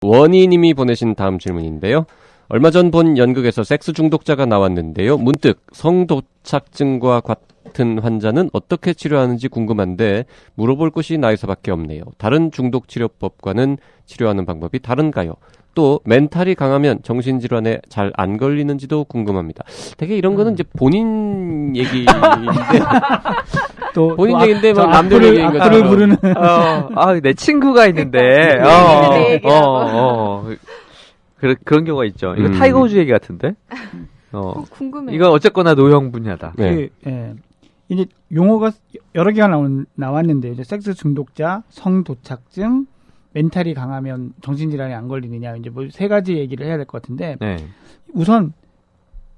원희님이 보내신 다음 질문인데요. 얼마 전 본 연극에서 섹스 중독자가 나왔는데요. 문득 성도착증과 같은 환자는 어떻게 치료하는지 궁금한데 물어볼 곳이 나에서밖에 없네요. 다른 중독 치료법과는 치료하는 방법이 다른가요? 또 멘탈이 강하면 정신질환에 잘 안 걸리는지도 궁금합니다. 되게 이런 거는 이제 본인 얘기인데 또 본인 얘기인데 막 남들 악플을 얘기인 것처럼 부르는 내 친구가 있는데, 그런 경우가 있죠. 이거 타이거 우즈 얘기 같은데? 궁금해요. 이건 어쨌거나 노형 분야다. 네. 이제 용어가 여러 개가 나왔는데, 이제 섹스 중독자, 성도착증, 멘탈이 강하면 정신질환에 안 걸리느냐, 이제 뭐 세 가지 얘기를 해야 될 것 같은데, 네. 우선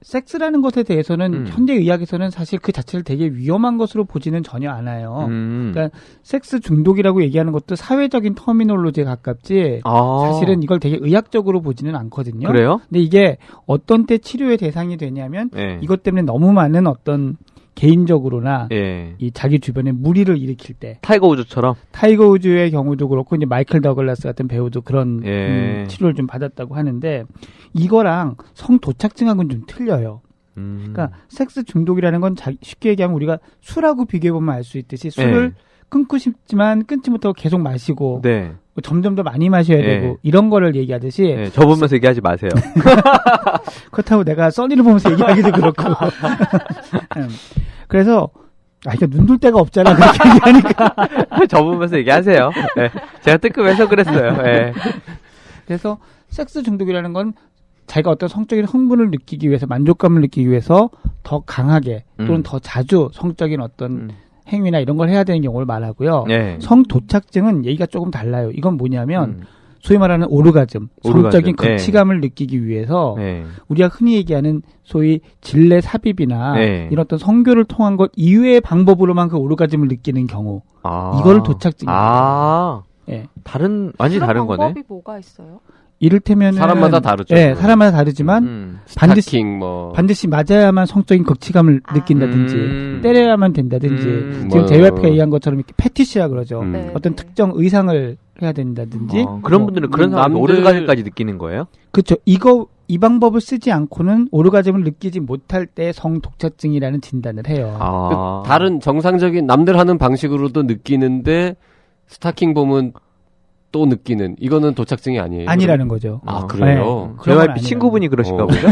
섹스라는 것에 대해서는 현대 의학에서는 사실 그 자체를 되게 위험한 것으로 보지는 전혀 않아요. 그러니까 섹스 중독이라고 얘기하는 것도 사회적인 터미놀로지에 가깝지 사실은 이걸 되게 의학적으로 보지는 않거든요. 그래요? 근데 이게 어떤 때 치료의 대상이 되냐면 네. 이것 때문에 너무 많은 어떤 개인적으로나 예. 이 자기 주변에 무리를 일으킬 때 타이거 우즈처럼? 타이거 우즈의 경우도 그렇고 이제 마이클 더글라스 같은 배우도 그런 예. 치료를 좀 받았다고 하는데 이거랑 성도착증하고는 좀 틀려요. 그러니까 섹스 중독이라는 건 쉽게 얘기하면 우리가 술하고 비교해보면 알 수 있듯이 술을 끊고 싶지만 끊지 못하고 계속 마시고 네. 점점 더 많이 마셔야 되고 이런 거를 얘기하듯이 저 보면서 얘기하지 마세요. 그렇다고 내가 써니를 보면서 얘기하기도 그렇고 그래서 이거 눈 둘 데가 없잖아 그렇게 얘기하니까 저 보면서 얘기하세요. 네. 제가 뜨끔해서 그랬어요. 네. 그래서 섹스 중독이라는 건 자기가 어떤 성적인 흥분을 느끼기 위해서 만족감을 느끼기 위해서 더 강하게 또는 더 자주 성적인 어떤 행위나 이런 걸 해야 되는 경우를 말하고요. 성도착증은 얘기가 조금 달라요. 이건 뭐냐면 소위 말하는 오르가즘, 성적인 극치감을 느끼기 위해서 우리가 흔히 얘기하는 소위 질내 삽입이나 이런 어떤 성교를 통한 것 이외의 방법으로만 그 오르가즘을 느끼는 경우 이거를 도착증이에요. 완전히 다른 거네. 방법이 뭐가 있어요? 이를테면 사람마다 다르죠. 네, 사람마다 다르지만 반드시 맞아야만 성적인 극치감을 느낀다든지 때려야만 된다든지 지금 JYP가 얘기한 것처럼 이렇게 패티시라 그러죠. 어떤 특정 의상을 해야 된다든지 그런 분들은 그런 사람 오르가즘까지 느끼는 거예요? 그렇죠. 이 방법을 쓰지 않고는 오르가즘을 느끼지 못할 때 성독착증이라는 진단을 해요. 다른 정상적인 남들 하는 방식으로도 느끼는데 스타킹 보면 또 느끼는 이거는 도착증이 아니에요. 아니라는 거죠. 그래요? JYP 친구분이 그러신가 보죠?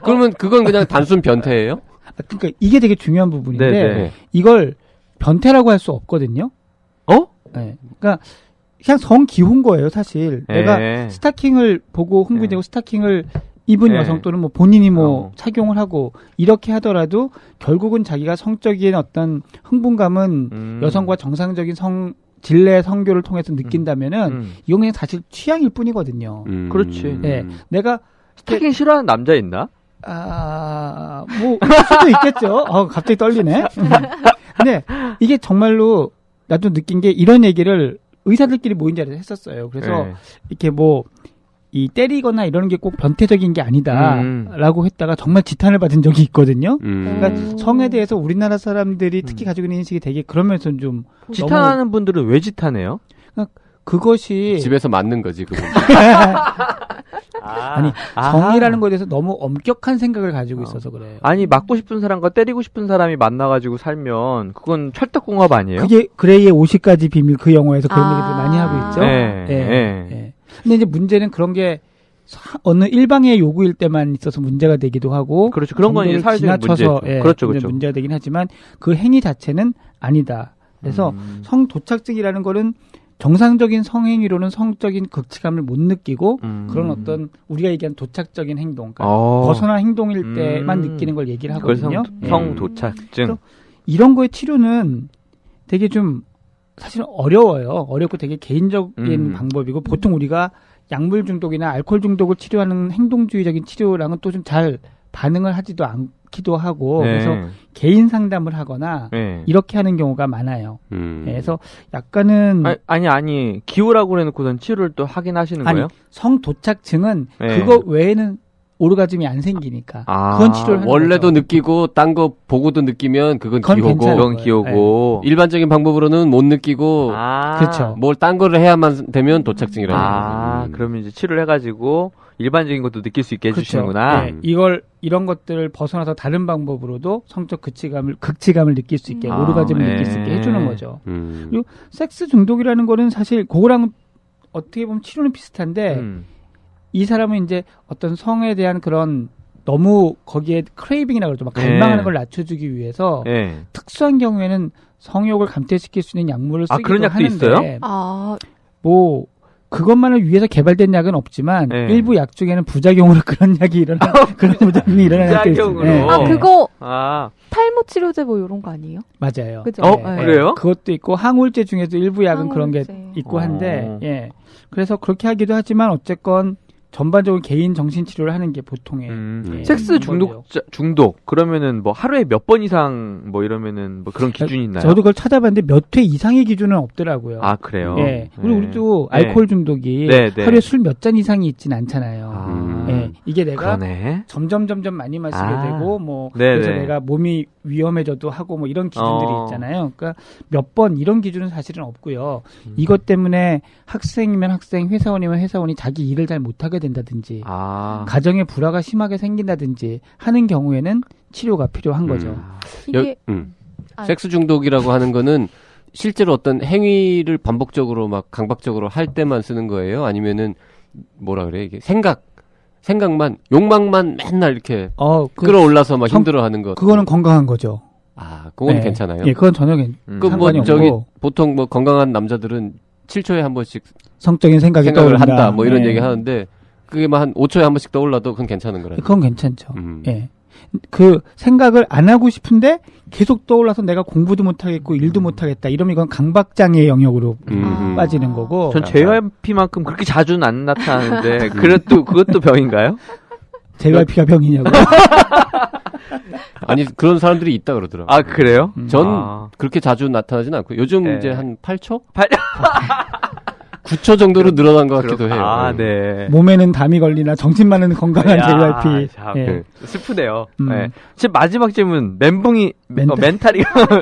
그러면 그건 그냥 단순 변태예요? 그러니까 이게 되게 중요한 부분인데 네네. 이걸 변태라고 할 수 없거든요. 그러니까 그냥 성기호인 거예요, 사실. 내가 스타킹을 보고 흥분되고 스타킹을 입은 여성 또는 뭐 본인이 착용을 하고 이렇게 하더라도 결국은 자기가 성적인 어떤 흥분감은 여성과 정상적인 질내 성교를 통해서 느낀다면은 이건 그냥 사실 취향일 뿐이거든요. 그렇지. 내가 스타킹 싫어하는 남자 있나? 뭐 그럴 수도 있겠죠. 갑자기 떨리네. 근데 이게 정말로 나도 느낀 게 이런 얘기를 의사들끼리 모인 자리에서 했었어요. 그래서 이렇게 이 때리거나 이런 게 꼭 변태적인 게 아니다라고 했다가 정말 지탄을 받은 적이 있거든요. 그러니까 성에 대해서 우리나라 사람들이 특히 가지고 있는 인식이 되게 그러면서 좀 지탄하는 분들은 왜 지탄해요? 그것이 집에서 맞는 거지 그분. 아니 성이라는 것에 대해서 너무 엄격한 생각을 가지고 있어서 그래요. 아니 맞고 싶은 사람과 때리고 싶은 사람이 만나가지고 살면 그건 찰떡궁합 아니에요? 그게 그레이의 50가지 비밀 그 영화에서 그런 얘기들 많이 하고 있죠. 근데 이제 문제는 그런 게 어느 일방의 요구일 때만 있어서 문제가 되기도 하고 그렇죠. 그런 건 이제 사회적인 문제죠. 그렇죠. 문제가 되긴 하지만 그 행위 자체는 아니다. 그래서 성도착증이라는 거는 정상적인 성행위로는 성적인 극치감을 못 느끼고 그런 어떤 우리가 얘기한 도착적인 행동, 그러니까 벗어난 행동일 때만 느끼는 걸 얘기를 하거든요. 성도착증. 이런 거의 치료는 되게 좀 사실은 어려워요. 어렵고 되게 개인적인 방법이고 보통 우리가 약물 중독이나 알코올 중독을 치료하는 행동주의적인 치료랑은 또 좀 잘 반응을 하지도 않기도 하고 그래서 개인 상담을 하거나 이렇게 하는 경우가 많아요. 그래서 약간은 아니 기호라고 해놓고선 치료를 또 하긴 하시는 거예요? 성도착증은 그거 외에는 오르가즘이 안 생기니까 아, 그건 치료를 하는 원래도 거죠. 느끼고 딴 거 보고도 느끼면 그건 그건 기호고 괜찮아요. 그건 기호고. 일반적인 방법으로는 못 느끼고 아, 그렇죠. 뭘 딴 거를 해야만 되면 도착증이라는 아, 거죠. 그러면 이제 치료를 해가지고 일반적인 것도 느낄 수 있게 그렇죠. 해주시는구나. 네, 이런 것들을 벗어나서 다른 방법으로도 성적 극치감을 느낄 수 있게, 오르가즘을 느낄 수 있게 해주는 거죠. 그리고 섹스 중독이라는 거는 사실 그거랑 어떻게 보면 치료는 비슷한데 이 사람은 이제 어떤 성에 대한 그런 너무 거기에 크레이빙이라 그러죠. 막 갈망하는 네. 걸 낮춰주기 위해서 네. 특수한 경우에는 성욕을 감퇴시킬 수 있는 약물을 아, 쓰기도 그런 약도 하는데 있어요? 아, 뭐 그것만을 위해서 개발된 약은 없지만 네. 일부 약 중에는 부작용으로 그런 약이 일어나 그런 부작용이 일어나는 게 있어요. 부작용으로. 아, 그거 아, 탈모 치료제 뭐 이런 거 아니에요? 맞아요. 그죠? 어, 네. 그래요? 그것도 있고 항우울제 중에도 일부 약은 그런 게 항우울제. 있고 한데, 어. 예. 그래서 그렇게 하기도 하지만 어쨌건 전반적으로 개인 정신 치료를 하는 게 보통의 예, 섹스 방법이에요. 중독 그러면은 뭐 하루에 몇 번 이상 뭐 이러면은 뭐 그런 기준이 있나요? 저도 그걸 찾아봤는데 몇 회 이상의 기준은 없더라고요. 아, 그래요? 예. 그리고 네. 우리도 네. 알코올 중독이 네, 네. 하루에 술 몇 잔 이상이 있진 않잖아요. 아, 예. 이게 내가 그러네. 점점 많이 마시게 아. 되고 뭐 네네. 그래서 내가 몸이 위험해져도 하고 뭐 이런 기준들이 있잖아요. 그러니까 몇 번 이런 기준은 사실은 없고요. 이것 때문에 학생이면 학생, 회사원이면 회사원이 자기 일을 잘 못하게 된다든지 아, 가정에 불화가 심하게 생긴다든지 하는 경우에는 치료가 필요한 거죠. 이게 아. 섹스 중독이라고 하는 거는 실제로 어떤 행위를 반복적으로 막 강박적으로 할 때만 쓰는 거예요? 아니면은 뭐라 그래 이게 생각만 욕망만 맨날 이렇게 끌어올라서 막 힘들어하는 것. 그거는 건강한 거죠. 아, 그건 네. 괜찮아요. 예, 그건 전혀 상관이 없고 저기 보통 뭐 건강한 남자들은 7초에 한 번씩 성적인 생각을 생각을 떠오른다. 한다 뭐 이런 예. 얘기 하는데 그게 막 한 5초에 한 번씩 떠올라도 그건 괜찮은 거라요. 그건 괜찮죠. 예. 그 생각을 안 하고 싶은데 계속 떠올라서 내가 공부도 못 하겠고 일도 못 하겠다. 이러면 이건 강박장애의 영역으로 빠지는 거고. 전 JYP만큼 그렇게 자주는 안 나타나는데 그것도 병인가요? JYP가 병이냐고. 아니 그런 사람들이 있다 그러더라고요. 아, 그래요? 전 그렇게 자주 나타나진 않고 요즘 네. 이제 한 8초? 9초 정도로 늘어난 것 같기도 해요. 아, 네. 몸에는 담이 걸리나 정신만은 건강한 야, JYP. 참, 예. 슬프네요. 네. 지금 마지막 질문. 멘탈이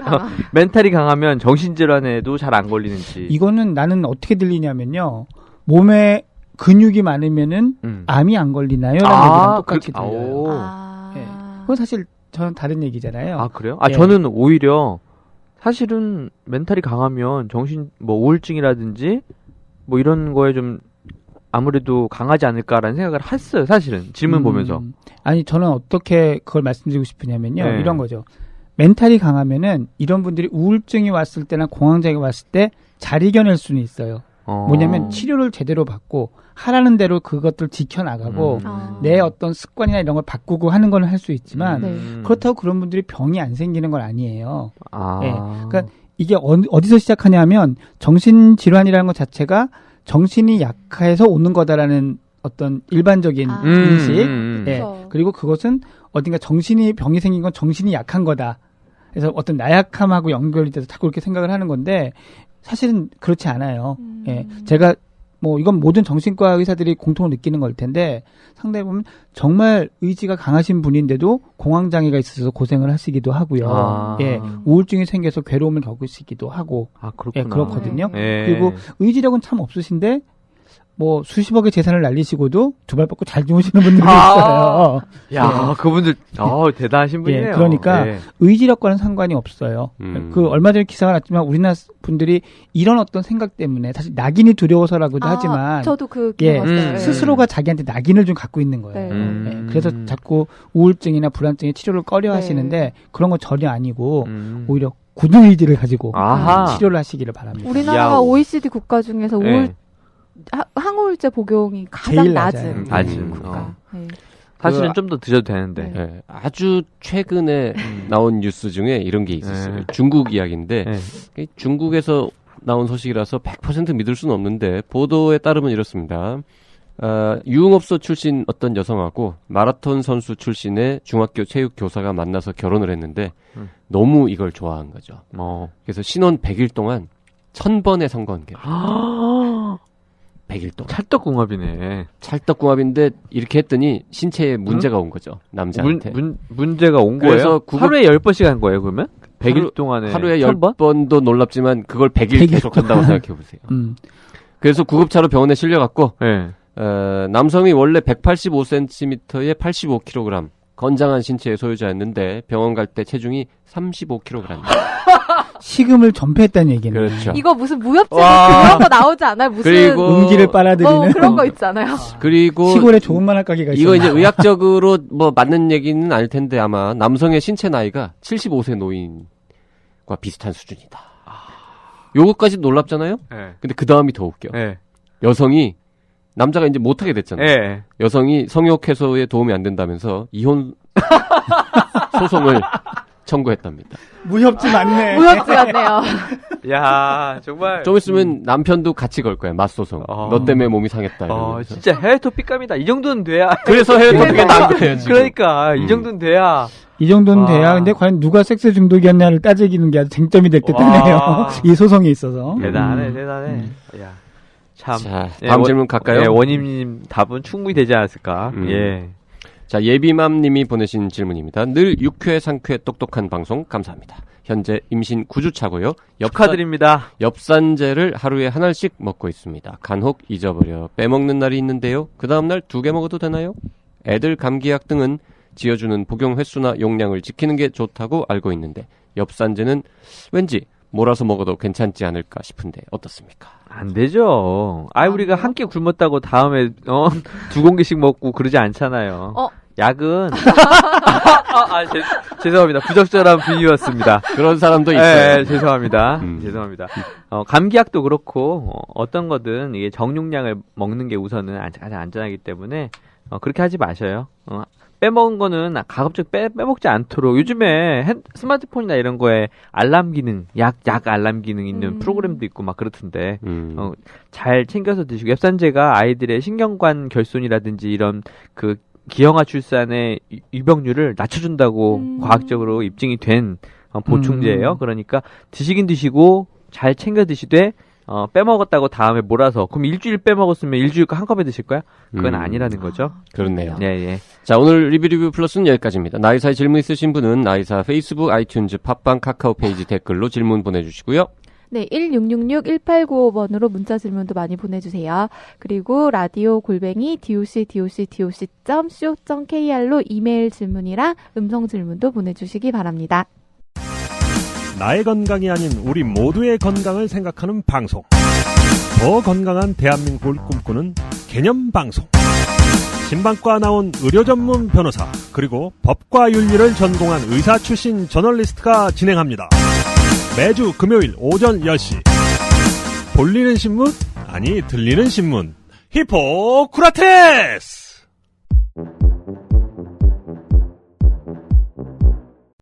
아. 멘탈이 강하면 정신질환에도 잘 안 걸리는지. 이거는 나는 어떻게 들리냐면요. 몸에 근육이 많으면은 암이 안 걸리나요? 라는 얘기랑 똑같이 들려요. 예. 그건 사실 저는 다른 얘기잖아요. 아, 그래요? 아, 예. 저는 오히려 사실은 멘탈이 강하면 우울증이라든지 뭐 이런 거에 좀 아무래도 강하지 않을까라는 생각을 했어요. 사실은 질문 보면서. 아니 저는 어떻게 그걸 말씀드리고 싶으냐면요. 네. 이런 거죠. 멘탈이 강하면은 이런 분들이 우울증이 왔을 때나 공황장애 왔을 때 잘 이겨낼 수는 있어요. 뭐냐면 치료를 제대로 받고 하라는 대로 그것들 지켜나가고 내 어떤 습관이나 이런 걸 바꾸고 하는 건 할 수 있지만 그렇다고 그런 분들이 병이 안 생기는 건 아니에요. 예. 그러니까 이게 어디서 시작하냐면 정신질환이라는 것 자체가 정신이 약해서 오는 거다라는 어떤 일반적인 인식. 예. 그리고 그것은 어딘가 병이 생긴 건 정신이 약한 거다. 그래서 어떤 나약함하고 연결이 돼서 자꾸 그렇게 생각을 하는 건데 사실은 그렇지 않아요. 예. 제가 뭐 이건 모든 정신과 의사들이 공통으로 느끼는 걸 텐데 상대해 보면 정말 의지가 강하신 분인데도 공황장애가 있어서 고생을 하시기도 하고요. 예. 우울증이 생겨서 괴로움을 겪으시기도 하고. 그렇구나. 예, 그렇거든요. 네. 그리고 의지력은 참 없으신데 뭐 수십억의 재산을 날리시고도 두 발 뻗고 잘 주무시는 분들이 있어요. 야, 그분들 대단하신 분이네요. 예, 그러니까 의지력과는 상관이 없어요. 그 얼마 전에 기사가 났지만 우리나라 분들이 이런 어떤 생각 때문에 사실 낙인이 두려워서라고도 하지만 저도 그 봤어요. 스스로가 자기한테 낙인을 좀 갖고 있는 거예요. 네. 예, 그래서 자꾸 우울증이나 불안증의 치료를 꺼려 하시는데 그런 건 전혀 아니고 오히려 굳은 의지를 가지고 치료를 하시기를 바랍니다. 우리나라가 OECD 국가 중에서 항우울제 복용이 가장 제일 낮은 국가. 사실은 좀 더 드셔도 되는데. 네. 아주 최근에 나온 뉴스 중에 이런 게 있었어요. 중국 이야기인데 중국에서 나온 소식이라서 100% 믿을 수는 없는데 보도에 따르면 이렇습니다. 유흥업소 출신 어떤 여성하고 마라톤 선수 출신의 중학교 체육 교사가 만나서 결혼을 했는데 너무 이걸 좋아한 거죠. 그래서 신혼 100일 동안 1000번의 성관계. 100일 동안. 찰떡궁합이네. 찰떡궁합인데 이렇게 했더니 신체에 문제가 온 거죠. 남자한테. 문제가 온 그래서 거예요? 하루에 10번씩 한 거예요, 그러면? 100일 동안에 하루에 1000번? 10번도 놀랍지만 그걸 100일 100일 계속 한다고 생각해 보세요. 그래서 구급차로 병원에 실려갔고 네. 남성이 원래 185cm에 85kg 건장한 신체의 소유자였는데 병원 갈 때 체중이 35kg. 식음을 전폐했다는 얘기는. 그렇죠. 이거 무슨 무협지 와. 그런 거 나오지 않아요? 무슨 그리고 음기를 빨아들이는. 그런 거 있잖아요. 그리고 시골에 좋은 만화 가게가 있어요. 이거 이제 의학적으로 뭐 맞는 얘기는 아닐 텐데 아마 남성의 신체 나이가 75세 노인과 비슷한 수준이다. 요거까지 놀랍잖아요? 네. 근데 그 다음이 더 웃겨. 네. 여성이 남자가 이제 못하게 됐잖아요. 네. 여성이 성욕 해소에 도움이 안 된다면서 이혼 소송을 청구했답니다. 무협지 맞네. 무협지 같네요. 야, 정말. 좀 있으면 남편도 같이 걸 거야. 맞소송. 너 때문에 몸이 상했다. 이러면서. 진짜 해외 토픽감이다. 이 정도는 돼야. 그래서 해외 토픽에 나온 거예요. 지금. 그러니까 이 정도는 돼야. 이 정도는 와. 돼야. 근데 과연 누가 섹스 중독이었냐를 따지기는 게 아주 쟁점이 됐기 때문에요. 와. 이 소송에 있어서. 대단해. 야. 참. 자, 다음 질문 갈까요? 예, 원임님 답은 충분히 되지 않았을까? 예. 자, 예비맘님이 보내신 질문입니다. 늘 유쾌 상쾌 똑똑한 방송 감사합니다. 현재 임신 9주차고요. 축하드립니다. 엽산제를 하루에 한 알씩 먹고 있습니다. 간혹 잊어버려 빼먹는 날이 있는데요. 그 다음날 2개 먹어도 되나요? 애들 감기약 등은 지어주는 복용 횟수나 용량을 지키는 게 좋다고 알고 있는데 엽산제는 왠지 몰아서 먹어도 괜찮지 않을까 싶은데 어떻습니까? 안 되죠. 우리가 한 끼 굶었다고 다음에 2공기씩 먹고 그러지 않잖아요. 약은 죄송합니다. 부적절한 비유였습니다. 그런 사람도 있어요. 네, 죄송합니다. 죄송합니다. 감기약도 그렇고 어떤 거든 이게 정용량을 먹는 게 우선은 가장 안전하기 때문에 그렇게 하지 마셔요. 빼먹은 거는 가급적 빼먹지 않도록 요즘에 스마트폰이나 이런 거에 알람 기능, 약 알람 기능 있는 프로그램도 있고 막 그렇던데 잘 챙겨서 드시고 엽산제가 아이들의 신경관 결손이라든지 이런 그 기형아 출산의 유병률을 낮춰준다고 과학적으로 입증이 된 보충제예요. 그러니까 드시긴 드시고 잘 챙겨 드시되 빼먹었다고 다음에 몰아서 그럼 일주일 빼먹었으면 일주일 거 한꺼번에 드실 거야? 그건 아니라는 거죠. 그렇네요. 예. 자, 오늘 리뷰 플러스는 여기까지입니다. 나이사에 질문 있으신 분은 나이사 페이스북, 아이튠즈, 팟빵, 카카오 페이지 댓글로 질문 보내주시고요. 네, 1666-1895번으로 문자 질문도 많이 보내주세요. 그리고 라디오 @ doc.co.kr로 이메일 질문이랑 음성 질문도 보내주시기 바랍니다. 나의 건강이 아닌 우리 모두의 건강을 생각하는 방송. 더 건강한 대한민국을 꿈꾸는 개념 방송. 신방과 나온 의료 전문 변호사 그리고 법과 윤리를 전공한 의사 출신 저널리스트가 진행합니다. 매주 금요일 오전 10시. 볼리는 신문? 아니 들리는 신문. 히포크라테스!